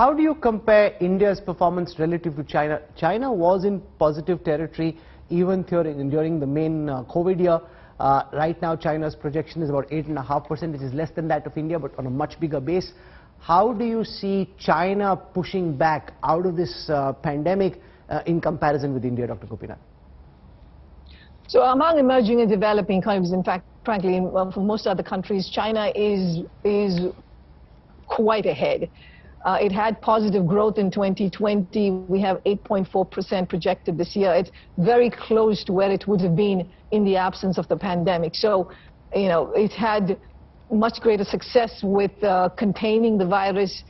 How do you compare India's performance relative to China? China was in positive territory even during the main COVID year. Right now, China's projection is about 8.5%, which is less than that of India, but on a much bigger base. How do you see China pushing back out of this pandemic in comparison with India, Dr. Gopinath? So among emerging and developing countries, in fact, frankly, for most other countries, China is quite ahead. It had positive growth in 2020. We have 8.4% projected this year. It's very close to where it would have been in the absence of the pandemic. So, you know, it had much greater success with containing the virus,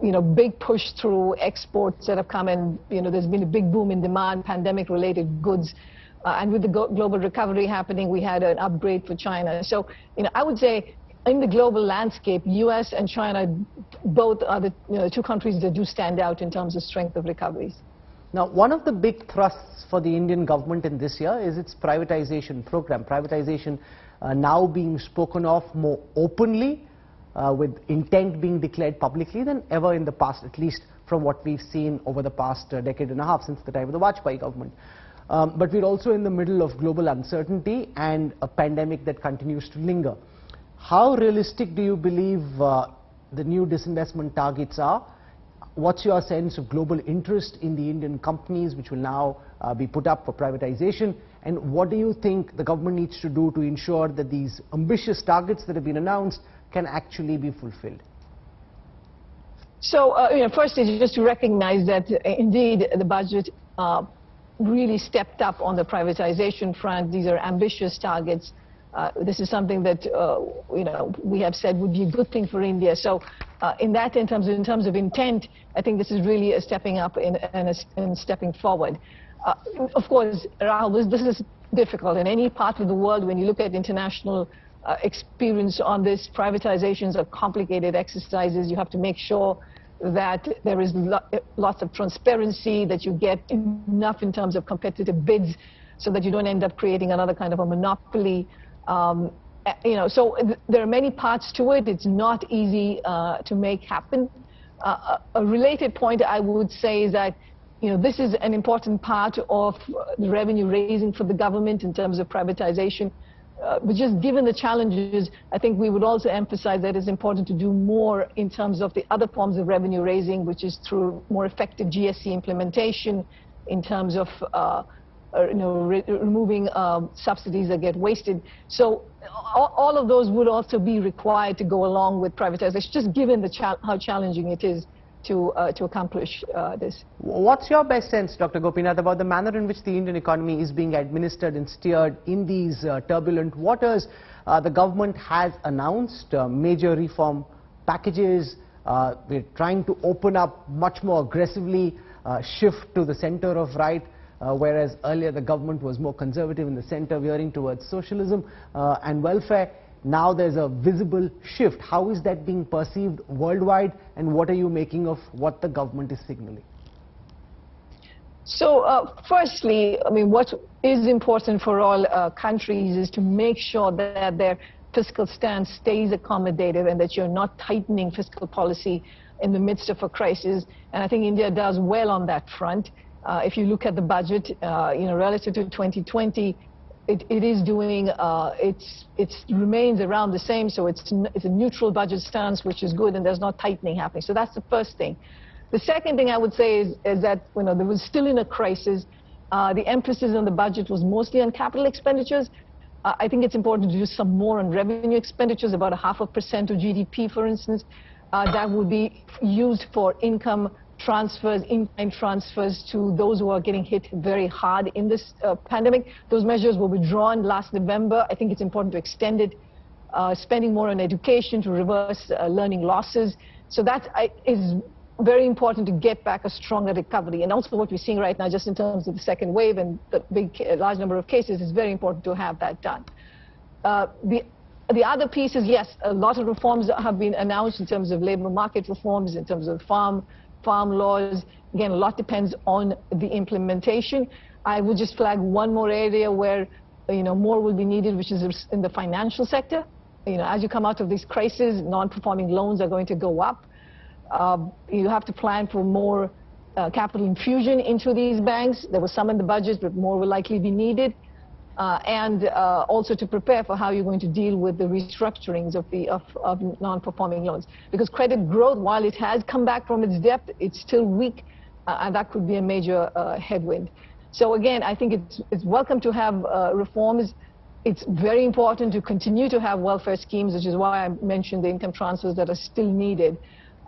you know, big push through exports that have come in. You know, there's been a big boom in demand, pandemic-related goods. And with the global recovery happening, we had an upgrade for China. So, you know, I would say in the global landscape, US and China both are the two countries that do stand out in terms of strength of recoveries. Now, one of the big thrusts for the Indian government in this year is its privatization program. Privatization now being spoken of more openly, with intent being declared publicly than ever in the past, at least from what we've seen over the past decade and a half since the time of the Vajpayee government. But we're also in the middle of global uncertainty and a pandemic that continues to linger. How realistic do you believe the new disinvestment targets are? What's your sense of global interest in the Indian companies which will now be put up for privatization? And what do you think the government needs to do to ensure that these ambitious targets that have been announced can actually be fulfilled? So, you know, first is just to recognize that indeed the budget really stepped up on the privatization front. These are ambitious targets. This is something that you know, we have said would be a good thing for India. So in terms of intent, I think this is really a stepping up and stepping forward. Of course, Rahul, this is difficult in any part of the world. When you look at international experience on this, privatizations are complicated exercises. You have to make sure that there is lots of transparency, that you get enough in terms of competitive bids so that you don't end up creating another kind of a monopoly. You know, so there are many parts to it. It's not easy to make happen. A related point I would say is that, you know, this is an important part of the revenue raising for the government in terms of privatization. But just given the challenges, I think we would also emphasize that it's important to do more in terms of the other forms of revenue raising, which is through more effective GSC implementation, in terms of you know, removing subsidies that get wasted. So all of those would also be required to go along with privatization, just given how challenging it is to accomplish this. What's your best sense, Dr. Gopinath, about the manner in which the Indian economy is being administered and steered in these turbulent waters? The government has announced major reform packages. We're trying to open up much more aggressively, shift to the center of right. Whereas earlier the government was more conservative in the center, veering towards socialism and welfare. Now there's a visible shift. How is that being perceived worldwide, and what are you making of what the government is signaling? So firstly, I mean, what is important for all countries is to make sure that their fiscal stance stays accommodative and that you're not tightening fiscal policy in the midst of a crisis. And I think India does well on that front. If you look at the budget, you know, relative to 2020, it is doing, it remains around the same, so it's a neutral budget stance, which is good, and there's not tightening happening. So that's the first thing. The second thing I would say is that, you know, there was still in a crisis. The emphasis on the budget was mostly on capital expenditures. I think it's important to do some more on revenue expenditures, about 0.5% of GDP, for instance. That would be used for income transfers, in-kind transfers to those who are getting hit very hard in this pandemic. Those measures were withdrawn last November. I think it's important to extend it, spending more on education to reverse learning losses. So that is very important to get back a stronger recovery. And also what we're seeing right now, just in terms of the second wave and the large number of cases, is very important to have that done. The other piece is, yes, a lot of reforms have been announced in terms of labor market reforms, in terms of farm laws. Again, a lot depends on the implementation. I would just flag one more area where, you know, more will be needed, which is in the financial sector. You know, as you come out of this crisis, non-performing loans are going to go up. You have to plan for more capital infusion into these banks. There was some in the budget, but more will likely be needed. And also to prepare for how you're going to deal with the restructurings of non-performing loans. Because credit growth, while it has come back from its depth, it's still weak, and that could be a major headwind. So again, I think it's welcome to have reforms. It's very important to continue to have welfare schemes, which is why I mentioned the income transfers that are still needed.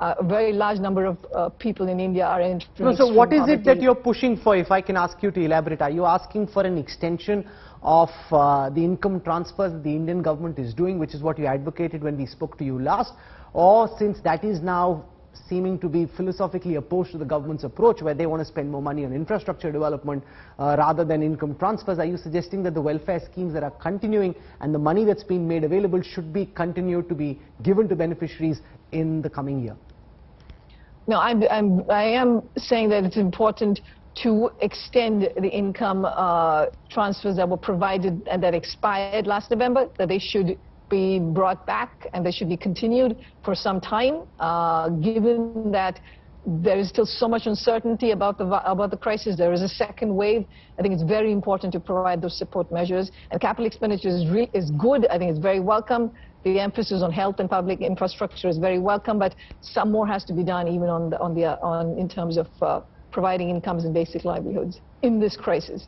A very large number of people in India are entering extreme So what is it that poverty. you're pushing for, if I can ask you to elaborate? Are you asking for an extension of the income transfers that the Indian government is doing, which is what you advocated when we spoke to you last? Or since that is now seeming to be philosophically opposed to the government's approach, where they want to spend more money on infrastructure development rather than income transfers, are you suggesting that the welfare schemes that are continuing and the money that's been made available should be continued to be given to beneficiaries in the coming year? No, I am saying that it's important to extend the income transfers that were provided and that expired last November, that they should be brought back and they should be continued for some time, given that there is still so much uncertainty about the crisis. There is a second wave. I think it's very important to provide those support measures. And capital expenditure is good. I think it's very welcome. The emphasis on health and public infrastructure is very welcome, but some more has to be done even in terms of providing incomes and basic livelihoods in this crisis.